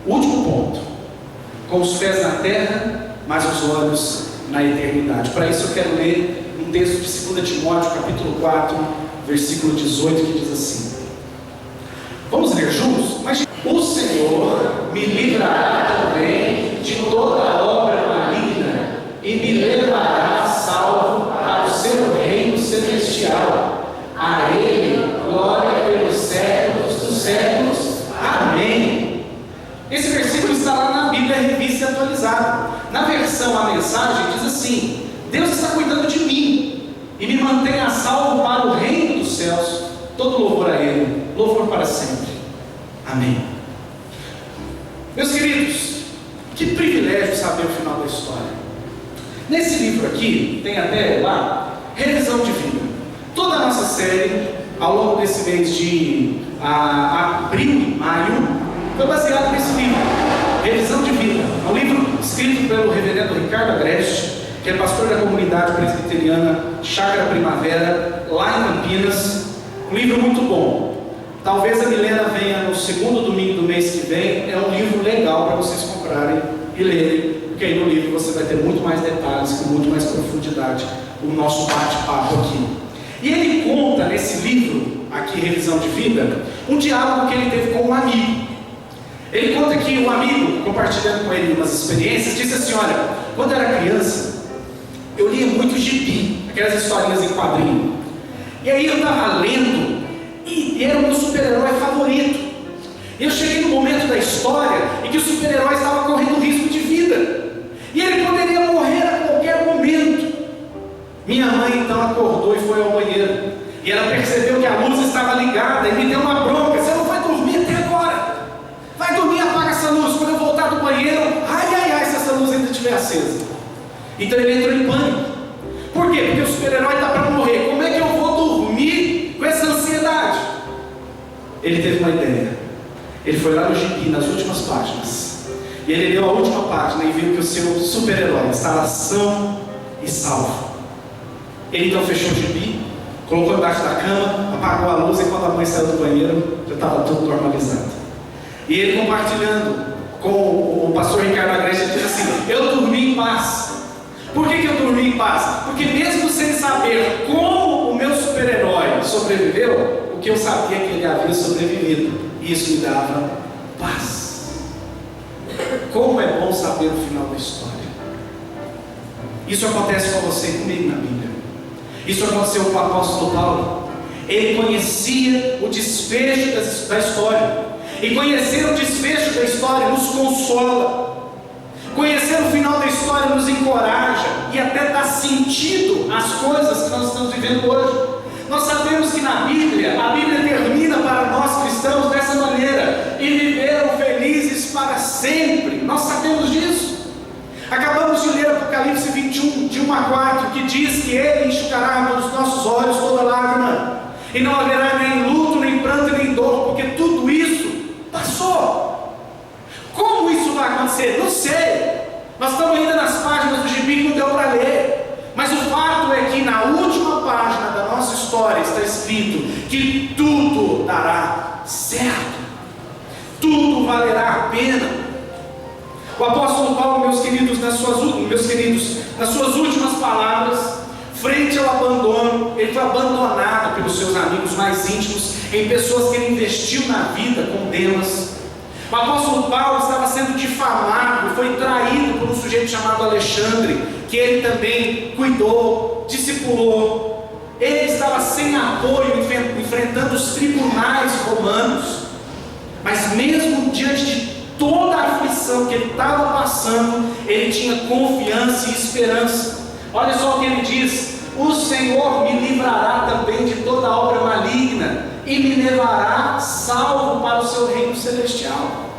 Último ponto: com os pés na terra, mas os olhos na eternidade. Para isso eu quero ler um texto de 2 Timóteo, capítulo 4, versículo 18, que diz assim. Vamos ler juntos? Mas o Senhor me livrará também de toda obra maligna e me levará salvo para o seu reino celestial. A Ele glória pelos séculos dos séculos. Amém. Esse versículo está lá na Bíblia Revista e Atualizada. Na versão A Mensagem diz assim: Deus está cuidando de mim e me mantém a salvo para o reino dos céus. Todo louvor a Ele, louvor para sempre. Amém. Meus queridos, que privilégio saber o final da história. Nesse livro aqui, tem até lá, revisão de vida. Toda a nossa série, ao longo desse mês de abril e maio, foi baseada nesse livro, Revisão de Vida. É um livro escrito pelo reverendo Ricardo Agreste, que é pastor da comunidade presbiteriana Chácara Primavera, lá em Campinas. Um livro muito bom. Talvez a Milena venha no segundo domingo do mês que vem. É um livro legal para vocês comprarem e lerem, porque aí no livro você vai ter muito mais detalhes, com muito mais profundidade, o nosso bate-papo aqui. E ele conta nesse livro, aqui, Revisão de Vida, um diálogo que ele teve com um amigo. Ele conta que um amigo, compartilhando com ele umas experiências, disse assim: olha, quando eu era criança, eu lia muito gibi, aquelas historinhas em quadrinho. E aí eu estava lendo, e era o meu super-herói favorito. E eu cheguei no momento da história em que o super-herói estava correndo risco de vida, e ele poderia morrer a qualquer momento. Minha mãe então acordou e foi ao banheiro, e ela percebeu que a luz estava ligada e me deu uma bronca: você não vai dormir até agora, vai dormir e apaga essa luz. Quando eu voltar do banheiro, ai, se essa luz ainda estiver acesa. Então ele entrou em pânico. Por quê? Porque o super-herói está para morrer. Como é que eu vou dormir com essa ansiedade? Ele teve uma ideia. Ele foi lá no gibi, nas últimas páginas, e ele leu a última página e viu que o seu super-herói estava são e salvo. Ele então fechou o gibi, colocou embaixo da cama, apagou a luz, e quando a mãe saiu do banheiro, já estava tudo normalizado. E ele, compartilhando com o pastor Ricardo Agreste, ele disse assim: eu dormi em paz. Por que eu dormi em paz? Porque mesmo sem saber como o meu super-herói sobreviveu, o que eu sabia é que ele havia sobrevivido, e isso me dava paz. Como é bom saber o final da história. Isso acontece com você e comigo na Bíblia. Isso aconteceu com o apóstolo Paulo. Ele conhecia o desfecho da história, e conhecer o desfecho da história nos consola. Conhecer o final da história nos encoraja e até dá sentido às coisas que nós estamos vivendo hoje. Nós sabemos que na Bíblia, a Bíblia termina para nós cristãos dessa maneira: e viveram felizes para sempre. Nós sabemos disso. Acabamos de ler Apocalipse 21, de 1 a 4, que diz que Ele enxugará dos nossos olhos toda lágrima, e não haverá nem luto, nem pranto, nem dor, porque tudo isso passou. Como isso vai acontecer? Não sei. Nós estamos ainda nas páginas do gibi que não deu para ler. Mas o fato é que na última página da nossa história está escrito que tudo dará certo. Tudo valerá a pena. O apóstolo Paulo, meus queridos, nas suas últimas palavras, frente ao abandono, ele foi abandonado pelos seus amigos mais íntimos, em pessoas que ele investiu na vida, com Demas. O apóstolo Paulo estava sendo difamado, foi traído por um sujeito chamado Alexandre, que ele também cuidou, discipulou. Ele estava sem apoio, enfrentando os tribunais romanos. Mas mesmo diante de toda a aflição que ele estava passando, ele tinha confiança e esperança. Olha só o que ele diz: o Senhor me livrará também de toda obra maligna e me levará salvo para o seu reino celestial.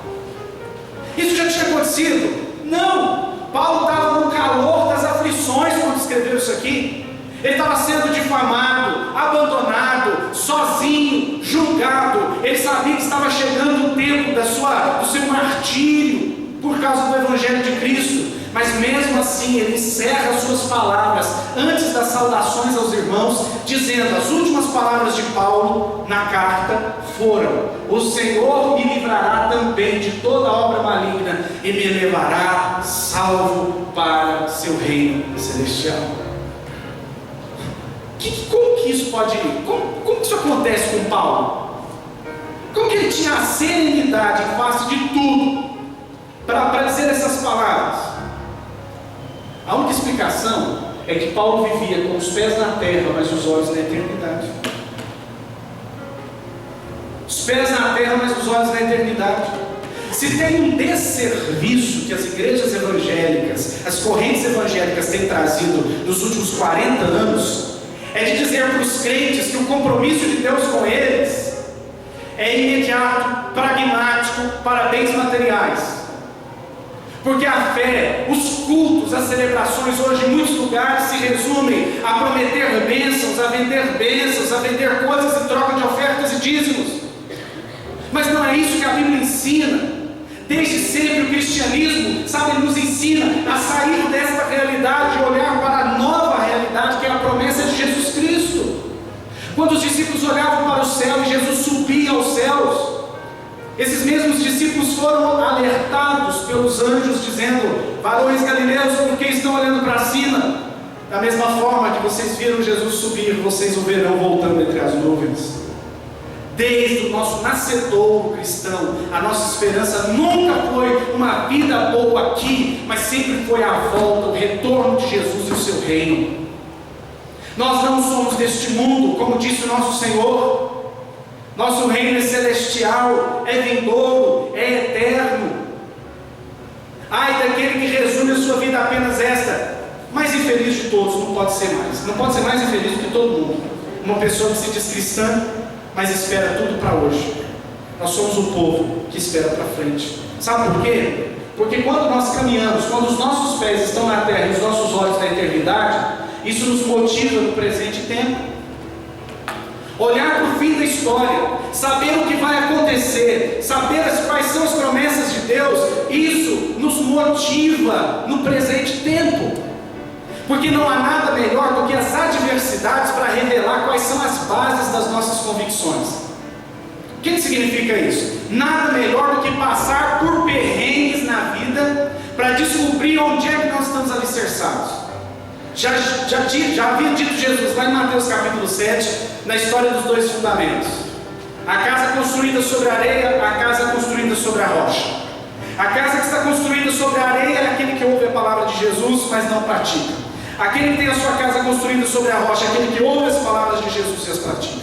Isso já tinha acontecido? Não! Paulo estava no calor das aflições quando escreveu isso aqui. Ele estava sendo difamado, abandonado, sozinho, julgado. Ele sabia que estava chegando o tempo do seu martírio por causa do Evangelho de Cristo. Mas mesmo assim ele encerra as suas palavras antes das saudações aos irmãos, dizendo: as últimas palavras de Paulo na carta foram: o Senhor me livrará também de toda obra maligna e me levará salvo para seu reino celestial. Como que isso pode ir? Como que isso acontece com Paulo? Como que ele tinha a serenidade em face de tudo para dizer essas palavras? A única explicação é que Paulo vivia com os pés na terra, mas os olhos na eternidade. Os pés na terra, mas os olhos na eternidade. Se tem um desserviço que as igrejas evangélicas, as correntes evangélicas têm trazido nos últimos 40 anos, é de dizer para os crentes que o compromisso de Deus com eles é imediato, pragmático, para bens materiais. Porque a fé, os cultos, as celebrações hoje em muitos lugares se resumem a prometer bênçãos, a vender coisas em troca de ofertas e dízimos. Mas não é isso que a Bíblia ensina. Desde sempre o cristianismo, nos ensina a sair desta realidade e olhar para a nova realidade que é a promessa de Jesus Cristo. Quando os discípulos olhavam para o céu e Jesus subia aos céus, esses mesmos discípulos foram alertados pelos anjos, dizendo: varões galileus, por que estão olhando para cima? Da mesma forma que vocês viram Jesus subir, vocês o verão voltando entre as nuvens. Desde o nosso nascedouro cristão, a nossa esperança nunca foi uma vida boa aqui, mas sempre foi a volta, o retorno de Jesus e o seu reino. Nós não somos deste mundo, como disse o nosso Senhor. Nosso reino é celestial, é vindouro, é eterno. Ai daquele que resume a sua vida apenas esta: mais infeliz de todos não pode ser mais. Não pode ser mais infeliz do que todo mundo. Uma pessoa que se diz cristã, mas espera tudo para hoje. Nós somos o povo que espera para frente. Sabe por quê? Porque quando nós caminhamos, quando os nossos pés estão na terra e os nossos olhos na eternidade, isso nos motiva no presente tempo. Olhar para o fim da história, saber o que vai acontecer, saber quais são as promessas de Deus, isso nos motiva no presente tempo. Porque não há nada melhor do que as adversidades para revelar quais são as bases das nossas convicções. O que significa isso? Nada melhor do que passar por perrengues na vida para descobrir onde é que nós estamos alicerçados. Já havia dito Jesus lá em Mateus capítulo 7, na história dos dois fundamentos: a casa construída sobre a areia, a casa construída sobre a rocha. A casa que está construída sobre a areia é aquele que ouve a palavra de Jesus, mas não pratica. Aquele que tem a sua casa construída sobre a rocha é aquele que ouve as palavras de Jesus e as pratica.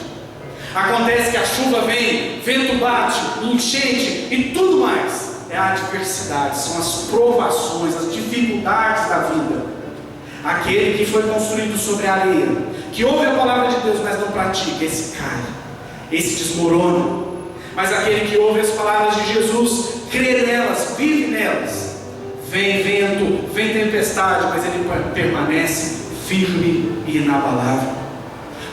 Acontece que a chuva vem, vento bate, enchente e tudo mais. É a adversidade, são as provações, as dificuldades da vida. Aquele que foi construído sobre a areia, que ouve a palavra de Deus, mas não pratica, esse cai, esse desmorona. Mas aquele que ouve as palavras de Jesus, crê nelas, vive nelas, vem vento, vem tempestade, mas ele permanece firme e inabalável.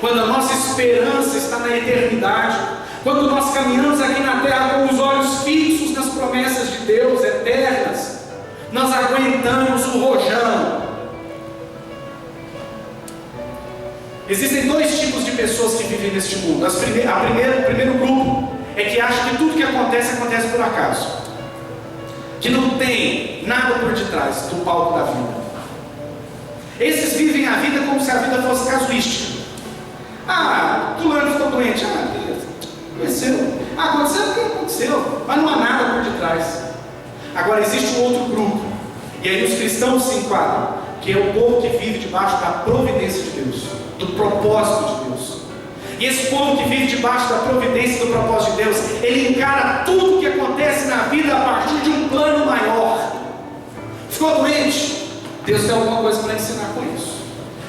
Quando a nossa esperança está na eternidade, quando nós caminhamos aqui na terra com os olhos fixos nas promessas de Deus eternas, nós aguentamos o rojão. Existem dois tipos de pessoas que vivem neste mundo. O primeiro grupo é que acha que tudo que acontece por acaso, que não tem nada por detrás do palco da vida. Esses vivem a vida como se a vida fosse casuística. Fulano ficou doente, aconteceu. Aconteceu o que aconteceu, mas não há nada por detrás. Agora existe um outro grupo, e aí os cristãos se enquadram, que é o povo que vive debaixo da providência de Deus, do propósito de Deus. E esse povo que vive debaixo da providência e do propósito de Deus, ele encara tudo o que acontece na vida a partir de um plano maior. Ficou doente? Deus tem alguma coisa para ensinar com isso.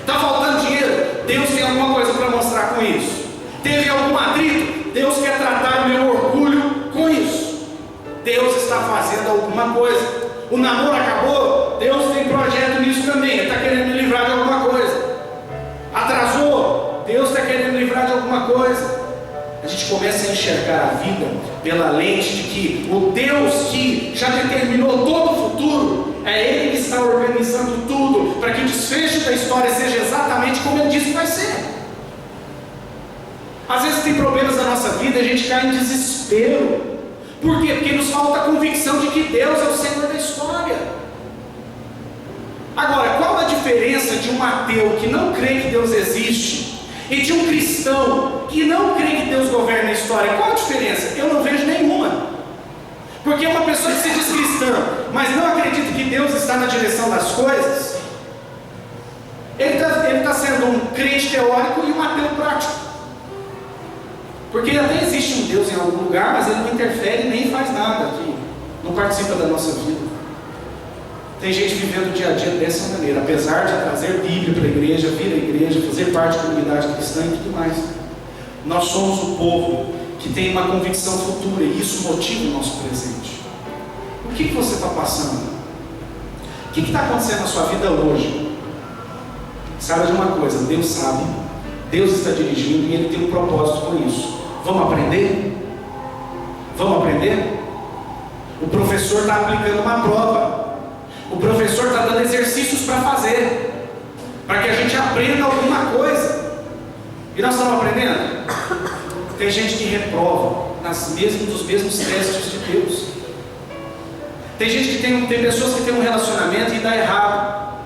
Está faltando dinheiro? Deus tem alguma coisa para mostrar com isso. Teve algum atrito? Deus quer tratar o meu orgulho com isso. Deus está fazendo alguma coisa. O namoro acabou? Deus tem projeto nisso também. Ele está querendo me livrar de alguma coisa. Atrasou? Deus está querendo me livrar de alguma coisa. A gente começa a enxergar a vida pela lente de que o Deus que já determinou todo o futuro É Ele que está organizando tudo para que o desfecho da história seja exatamente como Ele disse que vai ser. Às vezes tem problemas na nossa vida e a gente cai em desespero. Por quê? Porque nos falta a convicção de que Deus é o Senhor da história. Agora, qual a diferença de um ateu que não crê que Deus existe e de um cristão que não crê que Deus governa a história? Qual a diferença? Eu não vejo nenhuma. Porque uma pessoa que se diz cristã, mas não acredita que Deus está na direção das coisas, ele está sendo um crente teórico e um ateu prático. Porque até existe um Deus em algum lugar, mas Ele não interfere nem faz nada aqui, não participa da nossa vida. Tem gente vivendo o dia a dia dessa maneira, apesar de trazer Bíblia para a igreja, vir à igreja, fazer parte da comunidade cristã e tudo mais. Nós somos o povo que tem uma convicção futura e isso motiva o nosso presente. O que você está passando? O que está acontecendo na sua vida hoje? Saiba de uma coisa, Deus sabe, Deus está dirigindo e Ele tem um propósito com isso. Vamos aprender? Vamos aprender? O professor está aplicando uma prova. O professor está dando exercícios para fazer, para que a gente aprenda alguma coisa. E nós estamos aprendendo? Tem gente que reprova nos mesmos testes de Deus. Tem gente que tem pessoas que têm um relacionamento e dá errado.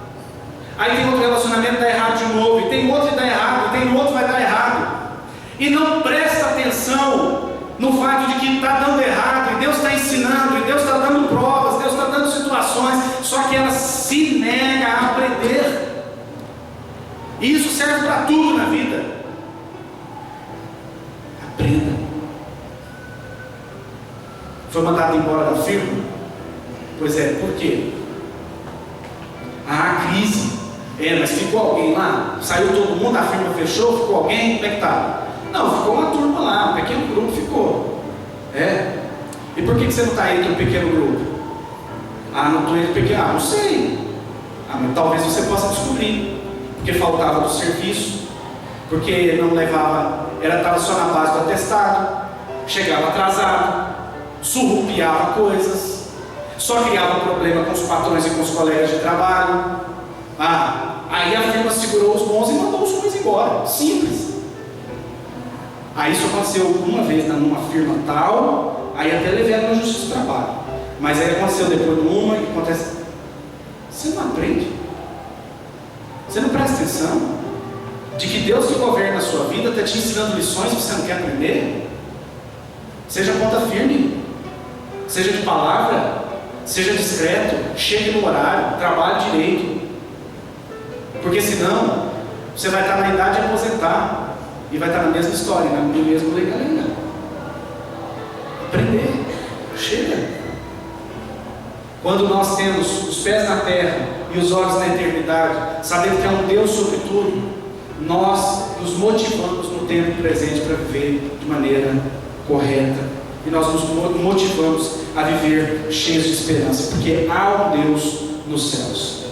Aí tem outro relacionamento e dá errado de novo. E tem outro e dá errado. E tem outro e vai dar errado. E não presta atenção no fato de que está dando errado. E Deus está ensinando. E Deus está dando provas. Deus está dando situações. Só que ela se nega a aprender. E isso serve para tudo na vida. Aprenda. Foi mandado embora da firma? Pois é, por quê? Crise. Mas ficou alguém lá? Saiu todo mundo, a firma fechou, ficou alguém? Como é que está? Não, ficou uma turma lá, um pequeno grupo ficou. E por que você não está indo no pequeno grupo? Não estou indo no pequeno. Não sei. Mas talvez você possa descobrir. Porque faltava do serviço, porque não levava, estava só na base do atestado, chegava atrasado, surrupiava coisas, só criava problema com os patrões e com os colegas de trabalho. Aí a firma segurou os bons e mandou os ruins embora. Simples. Aí isso aconteceu uma vez numa firma tal, aí até levei na justiça do trabalho. Mas aí aconteceu depois numa e acontece. Você não aprende? Você não presta atenção? De que Deus que governa a sua vida está te ensinando lições que você não quer aprender? Seja ponta firme, seja de palavra, seja discreto, chegue no horário, trabalhe direito. Porque senão, você vai estar na idade de aposentar e vai estar na mesma história, no mesmo legalina. Aprender, chega. Quando nós temos os pés na terra e os olhos na eternidade, sabendo que há um Deus sobre tudo, nós nos motivamos no tempo presente para viver de maneira correta. E nós nos motivamos a viver cheios de esperança, porque há um Deus nos céus.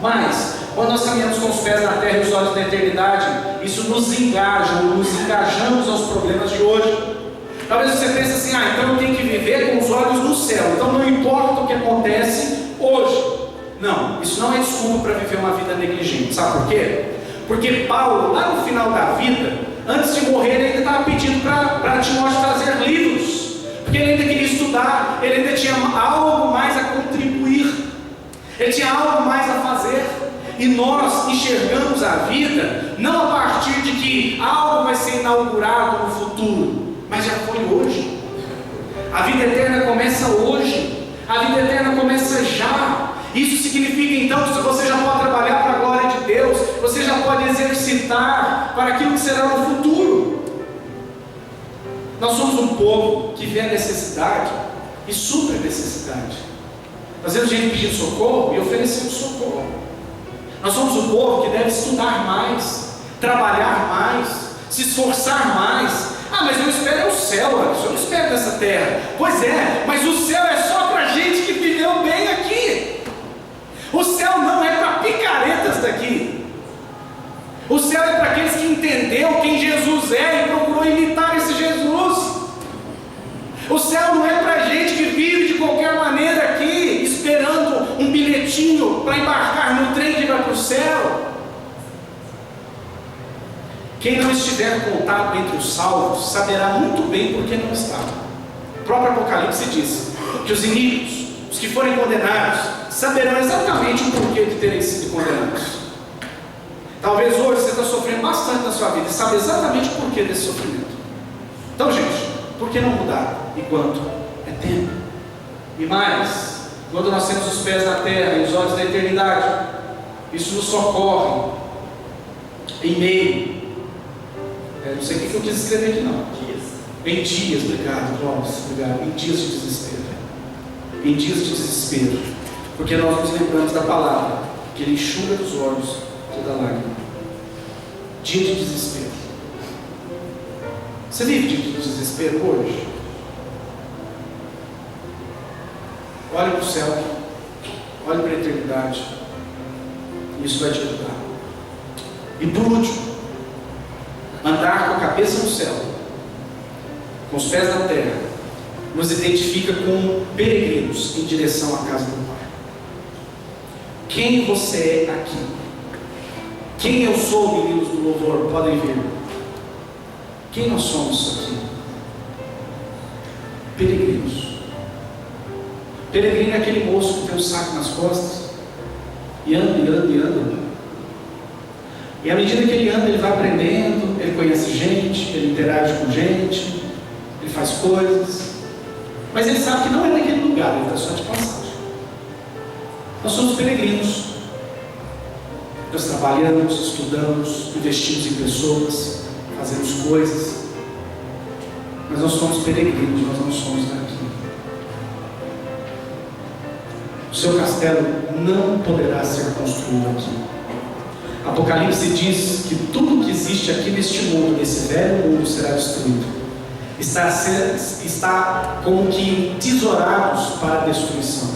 Mas, quando nós caminhamos com os pés na terra e os olhos na eternidade, isso nos engaja, nos engajamos aos problemas de hoje. Talvez você pense assim, então eu tenho que viver com os olhos no céu, então não importa o que acontece hoje. Não, isso não é desculpa para viver uma vida negligente. Sabe por quê? Porque Paulo, lá no final da vida, antes de morrer, ele ainda estava pedindo para Timóteo trazer livros, porque ele ainda queria estudar, ele ainda tinha algo mais a contribuir, ele tinha algo mais a fazer. E nós enxergamos a vida não a partir de que algo vai ser inaugurado no futuro, mas já foi hoje. A vida eterna começa hoje. A vida eterna começa já. Isso significa então que você já pode trabalhar para a glória de Deus, você já pode exercitar para aquilo que será no futuro. Nós somos um povo que vê a necessidade e supre a necessidade. Nós vemos gente pedindo socorro e oferecemos socorro. Nós somos um povo que deve estudar mais, trabalhar mais, se esforçar mais. Mas eu espero o céu, eu não espero dessa terra. Pois é, mas o céu é só para gente que viveu bem aqui. O céu não é para picaretas daqui. O céu é para aqueles que entendeu quem Jesus é e procurou imitar esse Jesus. O céu não é para gente que vive de qualquer maneira aqui, esperando um bilhetinho Quem não estiver contado entre os salvos saberá muito bem por que não está. O próprio Apocalipse diz que os inimigos, os que forem condenados, saberão exatamente o porquê de terem sido condenados. Talvez hoje você está sofrendo bastante na sua vida e sabe exatamente o porquê desse sofrimento. Então, gente, por que não mudar enquanto é tempo? E mais, quando nós temos os pés na terra e os olhos na eternidade, isso nos socorre em meio. Não sei o que eu quis escrever aqui não. Em dias, obrigado, Clóvis, obrigado. Em dias de desespero. Em dias de desespero. Porque nós nos lembramos da palavra, que Ele enxuga dos olhos toda lágrima. Dia de desespero. Você vive dia de desespero hoje? Olhe para o céu, olhe para a eternidade. Isso vai te ajudar. E por último, andar com a cabeça no céu, com os pés na terra, nos identifica como peregrinos em direção à casa do Pai. Quem você é aqui? Quem eu sou, meninos do louvor? Podem ver. Quem nós somos aqui? Peregrinos. Peregrino é aquele moço que tem um saco nas costas e anda, e anda, e anda. E à medida que ele anda, ele vai aprendendo, ele conhece gente, ele interage com gente, ele faz coisas, mas ele sabe que não é naquele lugar, ele está só de passagem. Nós somos peregrinos. Nós trabalhamos, estudamos, investimos em pessoas, fazemos coisas, mas nós somos peregrinos, nós não somos daqui. O seu castelo não poderá ser construído aqui. Apocalipse diz que tudo que existe aqui neste mundo, nesse velho mundo, será destruído. Está como que tesourados para a destruição.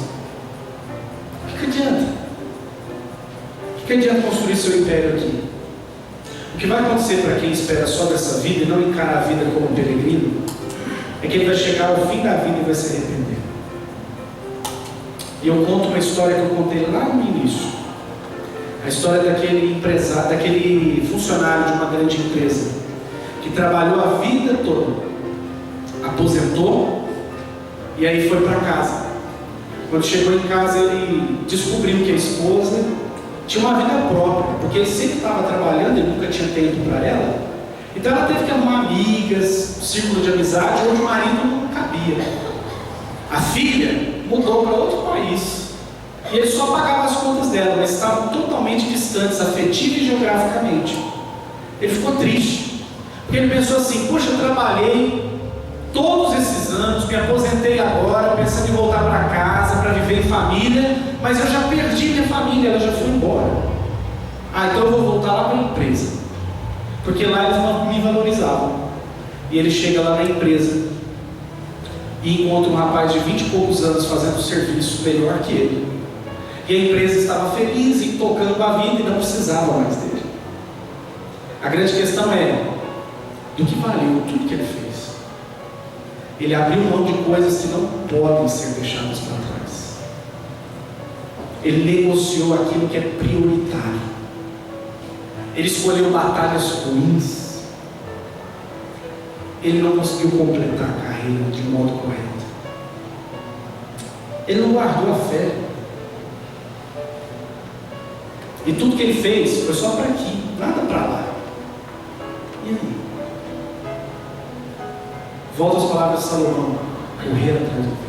O que adianta? O que adianta construir seu império aqui? O que vai acontecer para quem espera só dessa vida e não encara a vida como peregrino, é que ele vai chegar ao fim da vida e vai se arrepender. E eu conto uma história que eu contei lá no início. A história daquele empresário, daquele funcionário de uma grande empresa, que trabalhou a vida toda, aposentou e aí foi para casa. Quando chegou em casa, ele descobriu que a esposa tinha uma vida própria, porque ele sempre estava trabalhando e nunca tinha tempo para ela. Então ela teve que arrumar amigas, um círculo de amizade onde o marido não cabia. A filha mudou para outro país e ele só pagava as contas dela, mas estavam totalmente distantes, afetiva e geograficamente. Ele ficou triste, porque ele pensou assim: poxa, eu trabalhei todos esses anos, me aposentei agora, pensando em voltar para casa, para viver em família, mas eu já perdi minha família, ela já foi embora. Então eu vou voltar lá para a empresa, porque lá eles não me valorizavam. E ele chega lá na empresa e encontra um rapaz de 20 e poucos anos fazendo um serviço melhor que ele. E a empresa estava feliz e tocando a vida e não precisava mais dele. A grande questão é: do que valeu tudo que ele fez? Ele abriu mão de coisas que não podem ser deixadas para trás. Ele negociou aquilo que é prioritário. Ele escolheu batalhas ruins. Ele não conseguiu completar a carreira de modo correto. Ele não guardou a fé. E tudo que ele fez foi só para aqui, nada para lá. E aí? Volta às palavras de Salomão: correr atrás do